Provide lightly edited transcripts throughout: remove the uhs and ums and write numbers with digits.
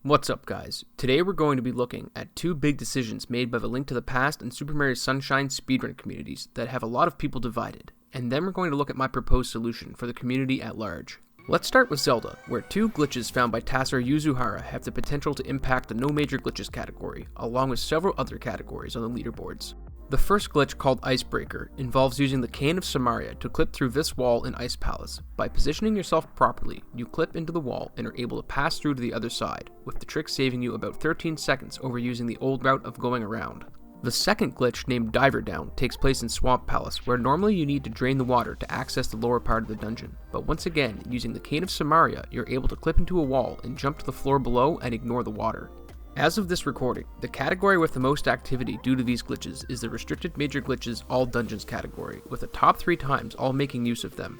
What's up, guys? Today we're going to be looking at two big decisions made by the Link to the Past and Super Mario Sunshine speedrun communities that have a lot of people divided, and then we're going to look at my proposed solution for the community at large. Let's start with Zelda, where two glitches found by Tasser Yuzuhara have the potential to impact the no major glitches category, along with several other categories on the leaderboards. The first glitch, called Icebreaker, involves using the Cane of Samaria to clip through this wall in Ice Palace. By positioning yourself properly, you clip into the wall and are able to pass through to the other side, with the trick saving you about 13 seconds over using the old route of going around. The second glitch, named Diver Down, takes place in Swamp Palace, where normally you need to drain the water to access the lower part of the dungeon. But once again, using the Cane of Samaria, you're able to clip into a wall and jump to the floor below and ignore the water. As of this recording, the category with the most activity due to these glitches is the Restricted Major Glitches All Dungeons category, with the top 3 times all making use of them.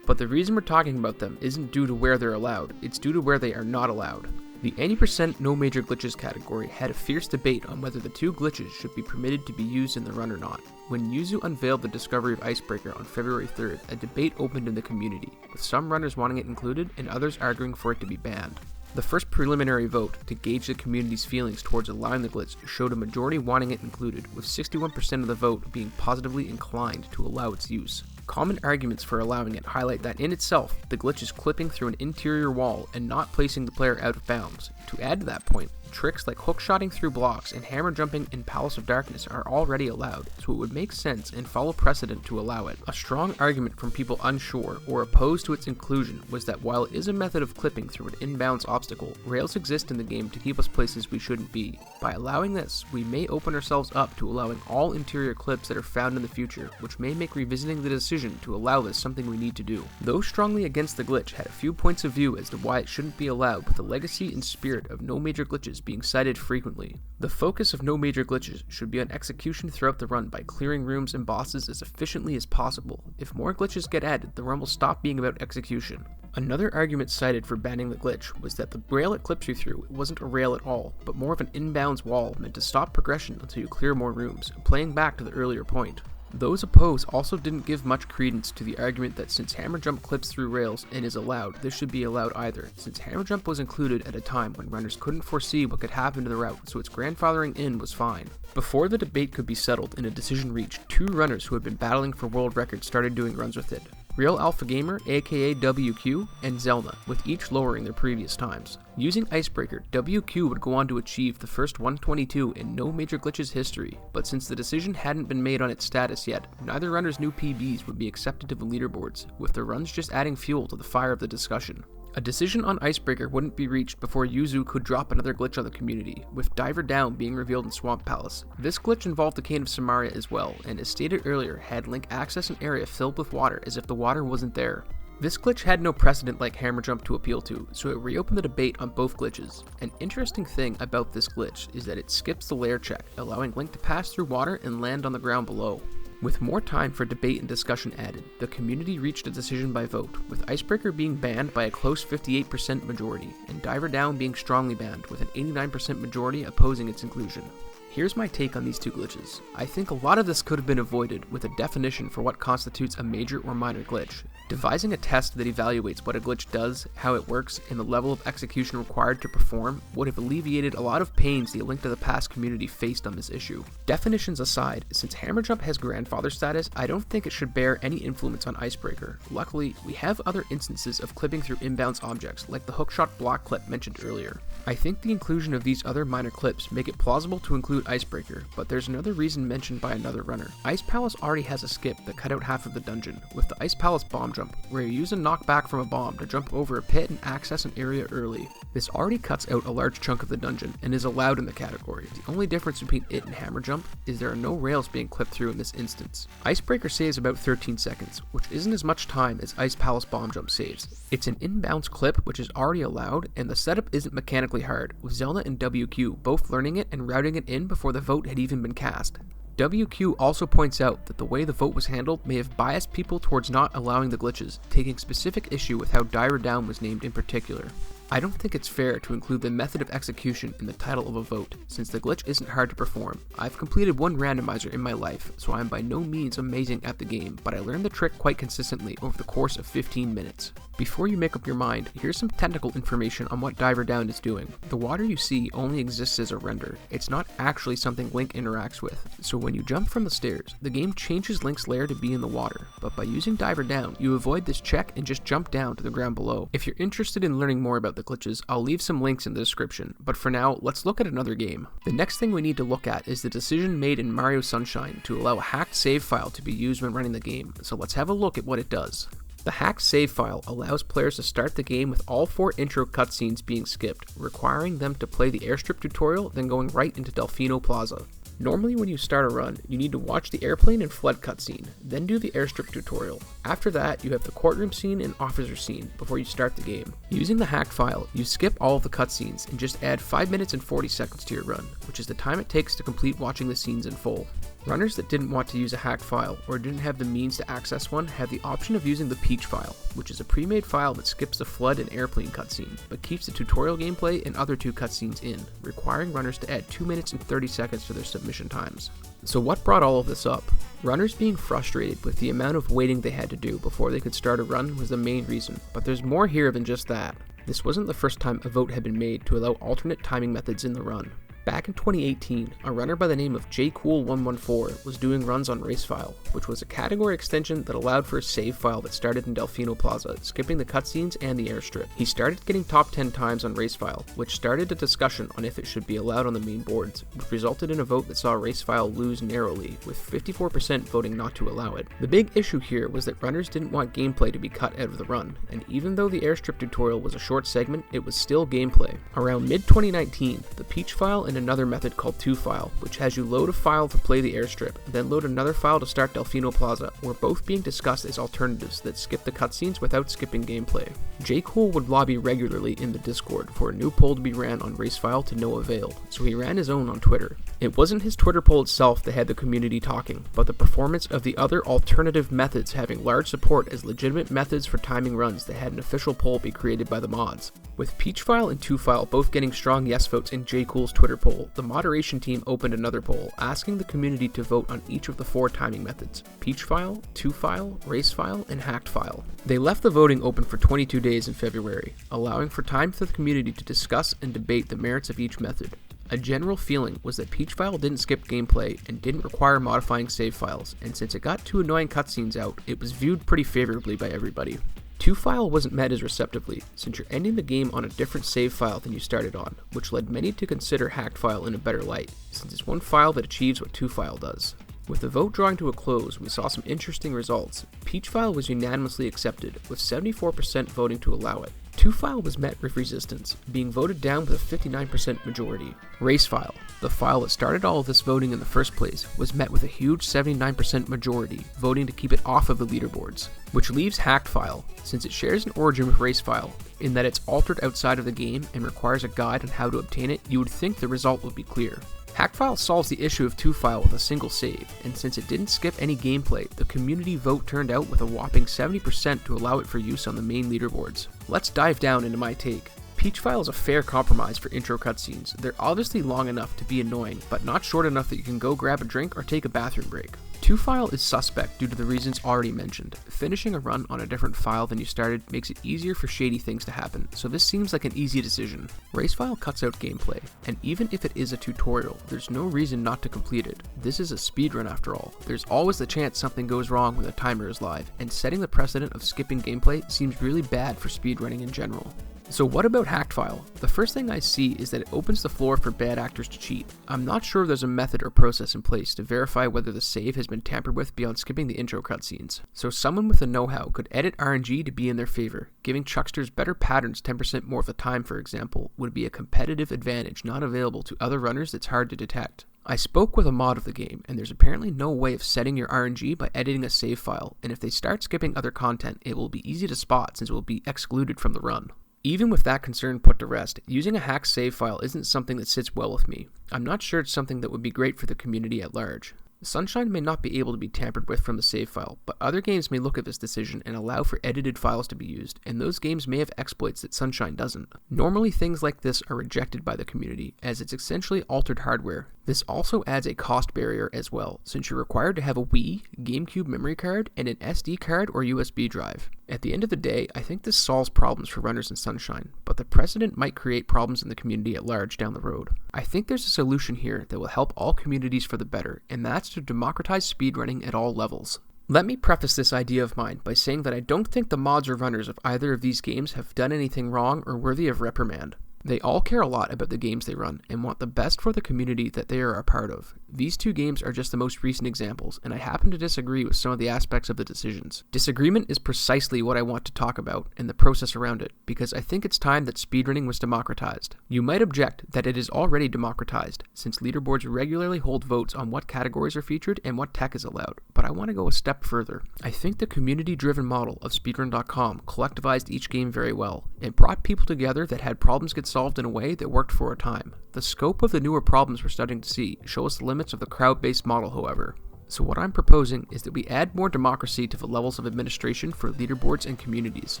But the reason we're talking about them isn't due to where they're allowed, it's due to where they are not allowed. The 80% No Major Glitches category had a fierce debate on whether the two glitches should be permitted to be used in the run or not. When Yuzu unveiled the discovery of Icebreaker on February 3rd, a debate opened in the community, with some runners wanting it included and others arguing for it to be banned. The first preliminary vote to gauge the community's feelings towards allowing the glitch showed a majority wanting it included, with 61% of the vote being positively inclined to allow its use. Common arguments for allowing it highlight that in itself, the glitch is clipping through an interior wall and not placing the player out of bounds. To add to that point, tricks like hookshotting through blocks and hammer jumping in Palace of Darkness are already allowed, so it would make sense and follow precedent to allow it. A strong argument from people unsure or opposed to its inclusion was that while it is a method of clipping through an inbounds obstacle, rails exist in the game to keep us places we shouldn't be. By allowing this, we may open ourselves up to allowing all interior clips that are found in the future, which may make revisiting the decision to allow this something we need to do. Those strongly against the glitch had a few points of view as to why it shouldn't be allowed, with the legacy and spirit of no major glitches being cited frequently. The focus of no major glitches should be on execution throughout the run by clearing rooms and bosses as efficiently as possible. If more glitches get added, the run will stop being about execution. Another argument cited for banning the glitch was that the rail it clips you through wasn't a rail at all, but more of an inbounds wall meant to stop progression until you clear more rooms, playing back to the earlier point. Those opposed also didn't give much credence to the argument that since hammer jump clips through rails and is allowed, this should be allowed either, since hammer jump was included at a time when runners couldn't foresee what could happen to the route, so its grandfathering in was fine. Before the debate could be settled and a decision reached, 2 runners who had been battling for world records started doing runs with it. Real Alpha Gamer, aka WQ, and Zelna, with each lowering their previous times. Using Icebreaker, WQ would go on to achieve the first 122 in No Major Glitches history, but since the decision hadn't been made on its status yet, neither runner's new PBs would be accepted to the leaderboards, with their runs just adding fuel to the fire of the discussion. A decision on Icebreaker wouldn't be reached before Yuzu could drop another glitch on the community, with Diver Down being revealed in Swamp Palace. This glitch involved the Cane of Samaria as well, and as stated earlier, had Link access an area filled with water as if the water wasn't there. This glitch had no precedent like hammer jump to appeal to, so it reopened the debate on both glitches. An interesting thing about this glitch is that it skips the layer check, allowing Link to pass through water and land on the ground below. With more time for debate and discussion added, the community reached a decision by vote, with Icebreaker being banned by a close 58% majority, and Diver Down being strongly banned, with an 89% majority opposing its inclusion. Here's my take on these two glitches. I think a lot of this could have been avoided with a definition for what constitutes a major or minor glitch. Devising a test that evaluates what a glitch does, how it works, and the level of execution required to perform would have alleviated a lot of pains the Link to the Past community faced on this issue. Definitions aside, since hammer jump has grandfather status, I don't think it should bear any influence on Icebreaker. Luckily, we have other instances of clipping through inbounds objects, like the hookshot block clip mentioned earlier. I think the inclusion of these other minor clips make it plausible to include Icebreaker, but there's another reason mentioned by another runner. Ice Palace already has a skip that cut out half of the dungeon, with the Ice Palace bomb jump, where you use a knockback from a bomb to jump over a pit and access an area early. This already cuts out a large chunk of the dungeon and is allowed in the category. The only difference between it and hammer jump is there are no rails being clipped through in this instance. Icebreaker saves about 13 seconds, which isn't as much time as Ice Palace bomb jump saves. It's an inbounds clip which is already allowed, and the setup isn't mechanically hard, with Zelda and WQ both learning it and routing it in before the vote had even been cast. WQ also points out that the way the vote was handled may have biased people towards not allowing the glitches, taking specific issue with how Diver Down was named in particular. I don't think it's fair to include the method of execution in the title of a vote, since the glitch isn't hard to perform. I've completed one randomizer in my life, so I am by no means amazing at the game, but I learned the trick quite consistently over the course of 15 minutes. Before you make up your mind, here's some technical information on what Diver Down is doing. The water you see only exists as a render. It's not actually something Link interacts with, so when you jump from the stairs, the game changes Link's lair to be in the water, but by using Diver Down, you avoid this check and just jump down to the ground below. If you're interested in learning more about the glitches, I'll leave some links in the description, but for now, let's look at another game. The next thing we need to look at is the decision made in Mario Sunshine to allow a hacked save file to be used when running the game, so let's have a look at what it does. The hacked save file allows players to start the game with all 4 intro cutscenes being skipped, requiring them to play the airstrip tutorial, then going right into Delfino Plaza. Normally when you start a run, you need to watch the airplane and flood cutscene, then do the airstrip tutorial. After that, you have the courtroom scene and officer scene before you start the game. Using the hack file, you skip all of the cutscenes and just add 5 minutes and 40 seconds to your run, which is the time it takes to complete watching the scenes in full. Runners that didn't want to use a hack file or didn't have the means to access one have the option of using the Peach file, which is a pre-made file that skips the flood and airplane cutscene, but keeps the tutorial gameplay and other 2 cutscenes in, requiring runners to add 2 minutes and 30 seconds to their submission times. So what brought all of this up? Runners being frustrated with the amount of waiting they had to do before they could start a run was the main reason, but there's more here than just that. This wasn't the first time a vote had been made to allow alternate timing methods in the run. Back in 2018, a runner by the name of jcool114 was doing runs on Racefile, which was a category extension that allowed for a save file that started in Delfino Plaza, skipping the cutscenes and the airstrip. He started getting top 10 times on Racefile, which started a discussion on if it should be allowed on the main boards, which resulted in a vote that saw Racefile lose narrowly, with 54% voting not to allow it. The big issue here was that runners didn't want gameplay to be cut out of the run, and even though the airstrip tutorial was a short segment, it was still gameplay. Around mid-2019, the Peach file and another method called 2file, which has you load a file to play the airstrip, then load another file to start Delfino Plaza, were both being discussed as alternatives that skip the cutscenes without skipping gameplay. Jcool would lobby regularly in the Discord for a new poll to be ran on Racefile to no avail, so he ran his own on Twitter. It wasn't his Twitter poll itself that had the community talking, but the performance of the other alternative methods having large support as legitimate methods for timing runs that had an official poll be created by the mods. With Peachfile and 2file both getting strong yes votes in Jcool's Twitter poll, the moderation team opened another poll, asking the community to vote on each of the 4 timing methods: Peachfile, 2file, Racefile, and Hackedfile. They left the voting open for 22 days in February, allowing for time for the community to discuss and debate the merits of each method. A general feeling was that Peachfile didn't skip gameplay and didn't require modifying save files, and since it got 2 annoying cutscenes out, it was viewed pretty favorably by everybody. 2file wasn't met as receptively, since you're ending the game on a different save file than you started on, which led many to consider Hackedfile in a better light, since it's one file that achieves what 2file does. With the vote drawing to a close, we saw some interesting results. Peachfile was unanimously accepted, with 74% voting to allow it. 2file was met with resistance, being voted down with a 59% majority. Racefile, the file that started all of this voting in the first place, was met with a huge 79% majority, voting to keep it off of the leaderboards. Which leaves Hackedfile, since it shares an origin with Racefile, in that it's altered outside of the game and requires a guide on how to obtain it. You would think the result would be clear. Hackedfile solves the issue of 2file with a single save, and since it didn't skip any gameplay, the community vote turned out with a whopping 70% to allow it for use on the main leaderboards. Let's dive down into my take. Peachfile is a fair compromise for intro cutscenes. They're obviously long enough to be annoying, but not short enough that you can go grab a drink or take a bathroom break. 2file is suspect due to the reasons already mentioned. Finishing a run on a different file than you started makes it easier for shady things to happen, so this seems like an easy decision. Racefile cuts out gameplay, and even if it is a tutorial, there's no reason not to complete it. This is a speedrun after all. There's always the chance something goes wrong when the timer is live, and setting the precedent of skipping gameplay seems really bad for speedrunning in general. So what about Hackedfile? The first thing I see is that it opens the floor for bad actors to cheat. I'm not sure there's a method or process in place to verify whether the save has been tampered with beyond skipping the intro cutscenes. So someone with the know-how could edit RNG to be in their favor. Giving chucksters better patterns 10% more of the time, for example, would be a competitive advantage not available to other runners that's hard to detect. I spoke with a mod of the game, and there's apparently no way of setting your RNG by editing a save file, and if they start skipping other content, it will be easy to spot since it will be excluded from the run. Even with that concern put to rest, using a hacked save file isn't something that sits well with me. I'm not sure it's something that would be great for the community at large. Sunshine may not be able to be tampered with from the save file, but other games may look at this decision and allow for edited files to be used, and those games may have exploits that Sunshine doesn't. Normally things like this are rejected by the community, as it's essentially altered hardware. This also adds a cost barrier as well, since you're required to have a Wii, GameCube memory card, and an SD card or USB drive. At the end of the day, I think this solves problems for runners in Sunshine, but the precedent might create problems in the community at large down the road. I think there's a solution here that will help all communities for the better, and that's to democratize speedrunning at all levels. Let me preface this idea of mine by saying that I don't think the mods or runners of either of these games have done anything wrong or worthy of reprimand. They all care a lot about the games they run and want the best for the community that they are a part of. These two games are just the most recent examples, and I happen to disagree with some of the aspects of the decisions. Disagreement is precisely what I want to talk about and the process around it, because I think it's time that speedrunning was democratized. You might object that it is already democratized, since leaderboards regularly hold votes on what categories are featured and what tech is allowed, but I want to go a step further. I think the community-driven model of speedrun.com collectivized each game very well. It brought people together that had problems get solved in a way that worked for a time. The scope of the newer problems we're starting to see show us the limits of the crowd-based model, however. So what I'm proposing is that we add more democracy to the levels of administration for leaderboards and communities.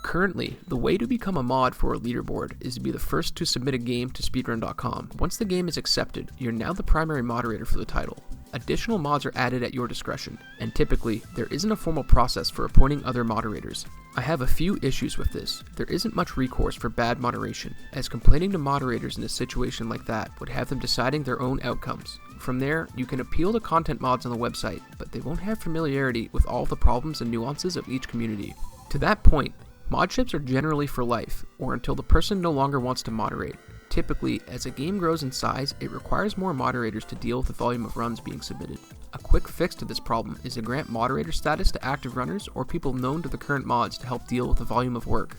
Currently, the way to become a mod for a leaderboard is to be the first to submit a game to speedrun.com. Once the game is accepted, you're now the primary moderator for the title. Additional mods are added at your discretion, and typically, there isn't a formal process for appointing other moderators. I have a few issues with this. There isn't much recourse for bad moderation, as complaining to moderators in a situation like that would have them deciding their own outcomes. From there, you can appeal to content mods on the website, but they won't have familiarity with all the problems and nuances of each community. To that point, modships are generally for life, or until the person no longer wants to moderate. Typically, as a game grows in size, it requires more moderators to deal with the volume of runs being submitted. A quick fix to this problem is to grant moderator status to active runners or people known to the current mods to help deal with the volume of work.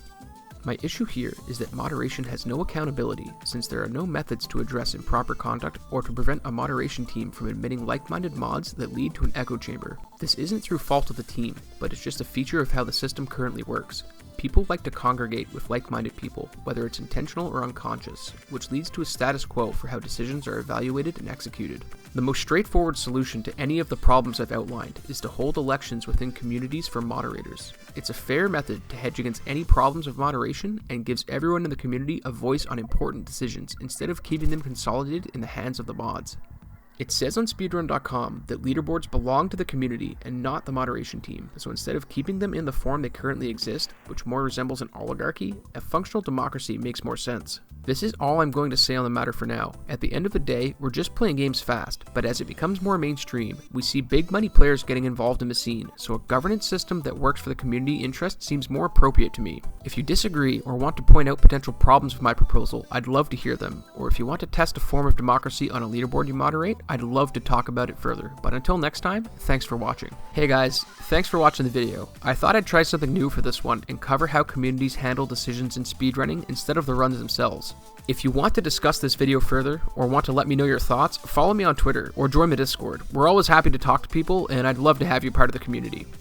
My issue here is that moderation has no accountability, since there are no methods to address improper conduct or to prevent a moderation team from admitting like-minded mods that lead to an echo chamber. This isn't through fault of the team, but it's just a feature of how the system currently works. People like to congregate with like-minded people, whether it's intentional or unconscious, which leads to a status quo for how decisions are evaluated and executed. The most straightforward solution to any of the problems I've outlined is to hold elections within communities for moderators. It's a fair method to hedge against any problems of moderation and gives everyone in the community a voice on important decisions instead of keeping them consolidated in the hands of the mods. It says on speedrun.com that leaderboards belong to the community and not the moderation team, so instead of keeping them in the form they currently exist, which more resembles an oligarchy, a functional democracy makes more sense. This is all I'm going to say on the matter for now. At the end of the day, we're just playing games fast, but as it becomes more mainstream, we see big money players getting involved in the scene, so a governance system that works for the community interest seems more appropriate to me. If you disagree or want to point out potential problems with my proposal, I'd love to hear them, or if you want to test a form of democracy on a leaderboard you moderate, I'd love to talk about it further. But until next time, thanks for watching. Hey guys, thanks for watching the video. I thought I'd try something new for this one and cover how communities handle decisions in speedrunning instead of the runs themselves. If you want to discuss this video further, or want to let me know your thoughts, follow me on Twitter or join the Discord. We're always happy to talk to people, and I'd love to have you part of the community.